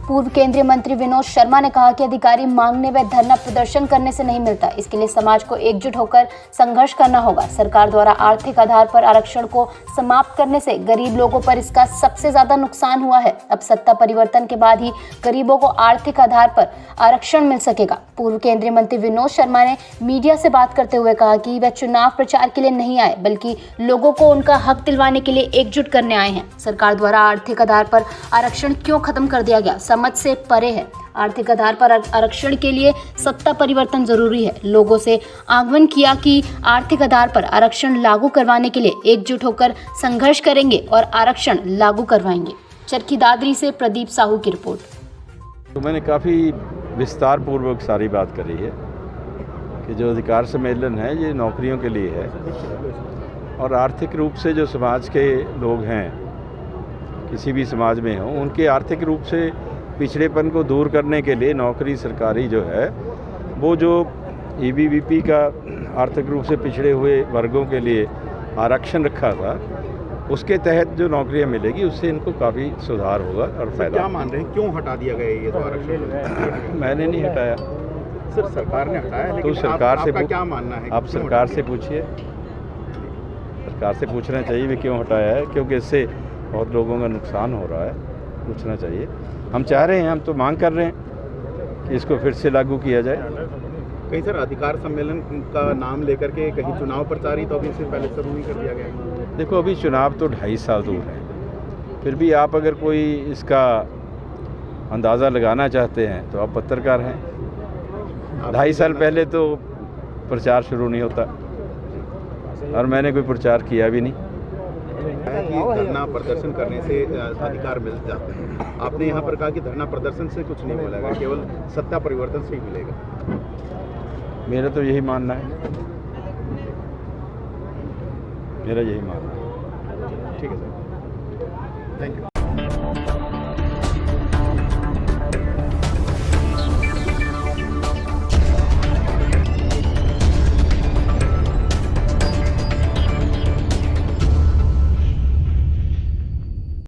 पूर्व केंद्रीय मंत्री विनोद शर्मा ने कहा कि अधिकारी मांगने व धरना प्रदर्शन करने से नहीं मिलता। इसके लिए समाज को एकजुट होकर संघर्ष करना होगा। सरकार द्वारा आर्थिक आधार पर आरक्षण को समाप्त करने से गरीब लोगों पर इसका सबसे ज्यादा नुकसान हुआ है। अब सत्ता परिवर्तन के बाद ही गरीबों को आर्थिक आधार पर आरक्षण मिल सकेगा। पूर्व केंद्रीय मंत्री विनोद शर्मा ने मीडिया से बात करते हुए कहा कि वह चुनाव प्रचार के लिए नहीं आए, बल्कि लोगों को उनका हक दिलवाने के लिए एकजुट करने आए हैं। सरकार द्वारा आर्थिक आधार पर आरक्षण क्यों खत्म कर दिया गया, समझ से परे है। आर्थिक आधार पर आरक्षण के लिए सत्ता परिवर्तन जरूरी है। लोगों से आह्वान किया कि आर्थिक आधार पर आरक्षण लागू करवाने के लिए एकजुट होकर संघर्ष करेंगे और आरक्षण लागू करवाएंगे। चरखी दादरी से प्रदीप साहू की रिपोर्ट। तो मैंने काफ़ी विस्तार पूर्वक सारी बात करी है कि जो अधिकार सम्मेलन है ये नौकरियों के लिए है और आर्थिक रूप से जो समाज के लोग हैं, किसी भी समाज में हों, उनके आर्थिक रूप से पिछड़ेपन को दूर करने के लिए नौकरी सरकारी जो है वो जो ईबीवीपी का आर्थिक रूप से पिछड़े हुए वर्गों के लिए आरक्षण रखा था, उसके तहत जो नौकरियां मिलेगी उससे इनको काफ़ी सुधार होगा और फायदा। क्या मान रहे हैं, क्यों हटा दिया गया ये तो आरक्षण? मैंने नहीं हटाया सर, सरकार ने हटाया, लेकिन तो सरकार से आपका क्या मानना है? आप सरकार से पूछिए, सरकार से पूछना चाहिए भी क्यों हटाया है, क्योंकि इससे बहुत लोगों का नुकसान हो रहा है, पूछना चाहिए। हम चाह रहे हैं, हम तो मांग कर रहे हैं कि इसको फिर से लागू किया जाए। कहीं सर अधिकार सम्मेलन का नाम लेकर के कहीं चुनाव प्रचार ही तो अभी से पहले शुरू नहीं कर दिया गया? देखो, अभी चुनाव तो 2.5 साल दूर है, फिर भी आप अगर कोई इसका अंदाज़ा लगाना चाहते हैं तो आप पत्रकार हैं। 2.5 साल पहले तो प्रचार शुरू नहीं होता और मैंने कोई प्रचार किया भी नहीं। धरना प्रदर्शन करने से अधिकार मिल जाते हैं। आपने यहाँ पर कहा कि धरना प्रदर्शन से कुछ नहीं मिलेगा, केवल सत्ता परिवर्तन से ही मिलेगा। मेरा तो यही मानना है, मेरा यही मानना है। ठीक है सर, थैंक यू।